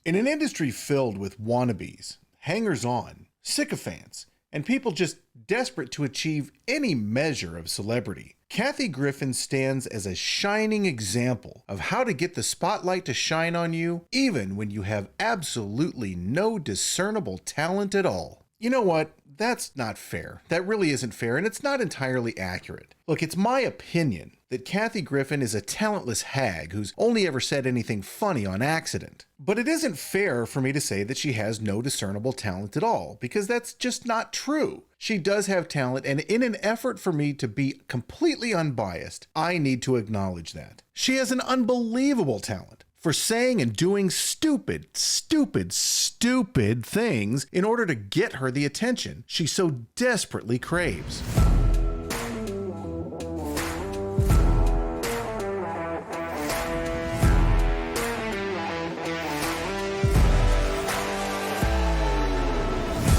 In an industry filled with wannabes, hangers-on, sycophants, and people just desperate to achieve any measure of celebrity, Kathy Griffin stands as a shining example of how to get the spotlight to shine on you even when you have absolutely no discernible talent at all. You know what? That's not fair. That really isn't fair, and it's not entirely accurate. Look, it's my opinion that Kathy Griffin is a talentless hag who's only ever said anything funny on accident. But it isn't fair for me to say that she has no discernible talent at all, because that's just not true. She does have talent, and in an effort for me to be completely unbiased, I need to acknowledge that. She has an unbelievable talent for saying and doing stupid things in order to get her the attention she so desperately craves.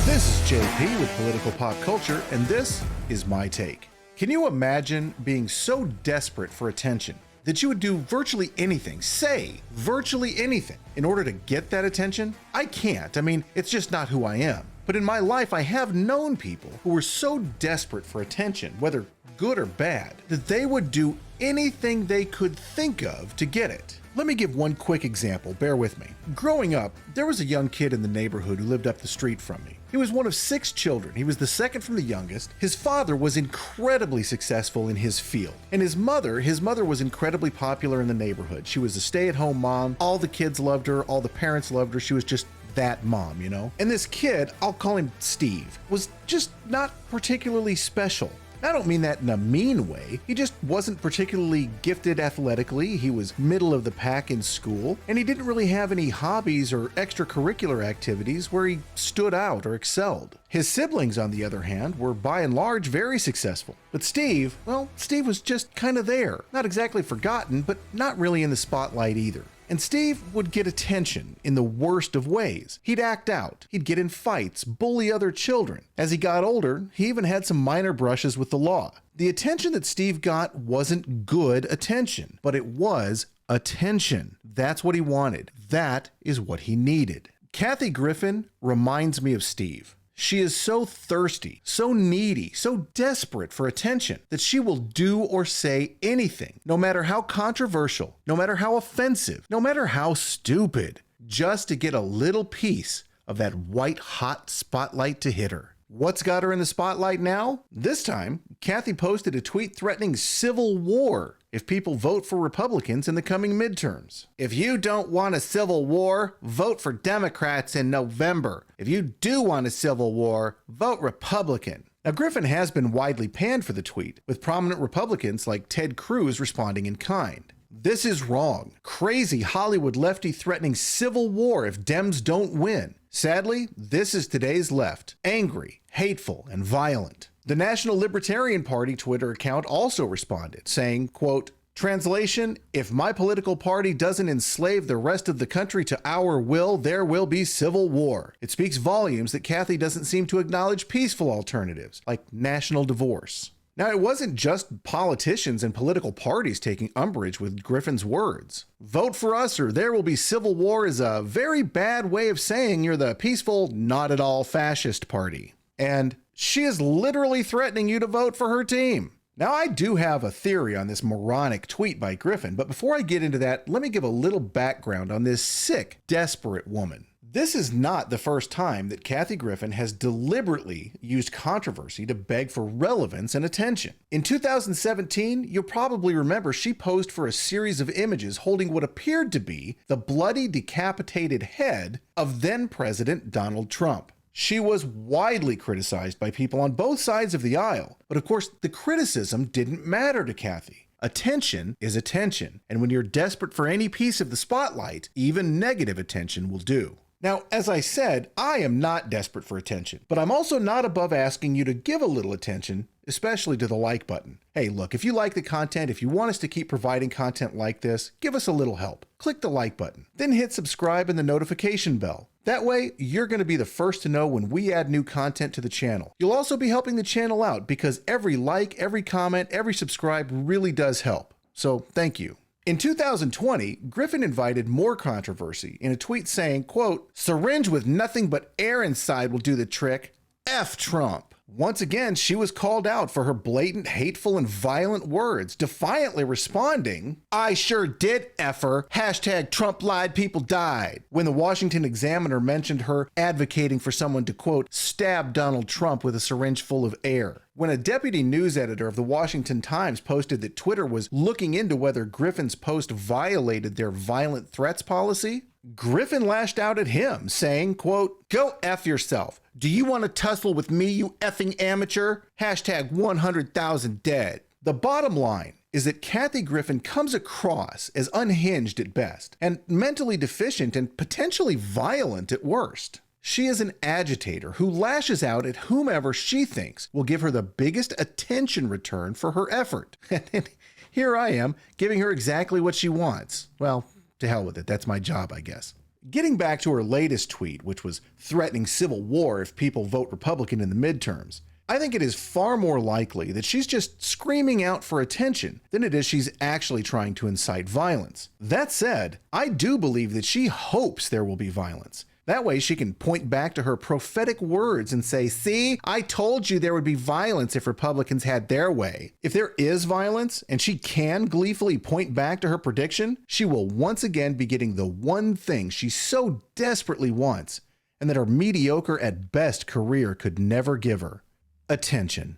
This is JP with Political Pop Culture, and this is my take. Can you imagine being so desperate for attention that you would do virtually anything, say virtually anything, in order to get that attention? I can't. I mean, it's just not who I am. But in my life, I have known people who were so desperate for attention, whether good or bad, that they would do anything they could think of to get it. Let me give one quick example, bear with me. Growing up, there was a young kid in the neighborhood who lived up the street from me. He was one of 6 children. He was the second from the youngest. His father was incredibly successful in his field. And his mother was incredibly popular in the neighborhood. She was a stay-at-home mom. All the kids loved her. All the parents loved her. She was just that mom, you know? And this kid, I'll call him Steve, was just not particularly special. I don't mean that in a mean way. He just wasn't particularly gifted athletically. He was middle of the pack in school, and he didn't really have any hobbies or extracurricular activities where he stood out or excelled. His siblings, on the other hand, were by and large very successful. But Steve was just kind of there. Not exactly forgotten, but not really in the spotlight either. And Steve would get attention in the worst of ways. He'd act out, he'd get in fights, bully other children. As he got older, he even had some minor brushes with the law. The attention that Steve got wasn't good attention, but it was attention. That's what he wanted. That is what he needed. Kathy Griffin reminds me of Steve. She is so thirsty, so needy, so desperate for attention that she will do or say anything, no matter how controversial, no matter how offensive, no matter how stupid, just to get a little piece of that white-hot spotlight to hit her. What's got her in the spotlight now? This time, Kathy posted a tweet threatening civil war if people vote for Republicans in the coming midterms. If you don't want a civil war, vote for Democrats in November. If you do want a civil war, vote Republican. Now, Griffin has been widely panned for the tweet, with prominent Republicans like Ted Cruz responding in kind. This is wrong. Crazy Hollywood lefty threatening civil war if Dems don't win. Sadly, this is today's left. Angry, hateful, and violent. The National Libertarian Party Twitter account also responded, saying, quote, translation, if my political party doesn't enslave the rest of the country to our will, there will be civil war. It speaks volumes that Kathy doesn't seem to acknowledge peaceful alternatives, like national divorce. Now, it wasn't just politicians and political parties taking umbrage with Griffin's words. Vote for us or there will be civil war is a very bad way of saying you're the peaceful, not at all fascist party. And she is literally threatening you to vote for her team. Now, I do have a theory on this moronic tweet by Griffin, but before I get into that, let me give a little background on this sick, desperate woman. This is not the first time that Kathy Griffin has deliberately used controversy to beg for relevance and attention. In 2017, you'll probably remember she posed for a series of images holding what appeared to be the bloody, decapitated head of then-President Donald Trump. She was widely criticized by people on both sides of the aisle, but of course, the criticism didn't matter to Kathy. Attention is attention, and when you're desperate for any piece of the spotlight, even negative attention will do. Now, as I said, I am not desperate for attention, but I'm also not above asking you to give a little attention, especially to the like button. Hey, look, if you like the content, if you want us to keep providing content like this, give us a little help. Click the like button, then hit subscribe and the notification bell. That way, you're going to be the first to know when we add new content to the channel. You'll also be helping the channel out because every like, every comment, every subscribe really does help. So thank you. In 2020, Griffin invited more controversy in a tweet saying, quote, "Syringe with nothing but air inside will do the trick. F Trump." Once again, she was called out for her blatant, hateful, and violent words, defiantly responding, "I sure did F her. Hashtag Trump lied, people died." When the Washington Examiner mentioned her advocating for someone to, quote, "stab Donald Trump with a syringe full of air." When a deputy news editor of the Washington Times posted that Twitter was looking into whether Griffin's post violated their violent threats policy, Griffin lashed out at him, saying, quote, "Go F yourself. Do you want to tussle with me, you effing amateur? Hashtag 100,000 dead." The bottom line is that Kathy Griffin comes across as unhinged at best and mentally deficient and potentially violent at worst. She is an agitator who lashes out at whomever she thinks will give her the biggest attention return for her effort. And here I am, giving her exactly what she wants. Well, to hell with it. That's my job, I guess. Getting back to her latest tweet, which was threatening civil war if people vote Republican in the midterms, I think it is far more likely that she's just screaming out for attention than it is she's actually trying to incite violence. That said, I do believe that she hopes there will be violence. That way she can point back to her prophetic words and say, "See, I told you there would be violence if Republicans had their way." If there is violence and she can gleefully point back to her prediction, she will once again be getting the one thing she so desperately wants and that her mediocre at best career could never give her: attention.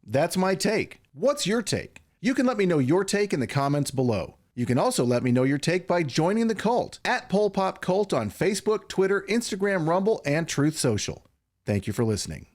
That's my take. What's your take? You can let me know your take in the comments below. You can also let me know your take by joining the cult at Pol Pop Cult on Facebook, Twitter, Instagram, Rumble, and Truth Social. Thank you for listening.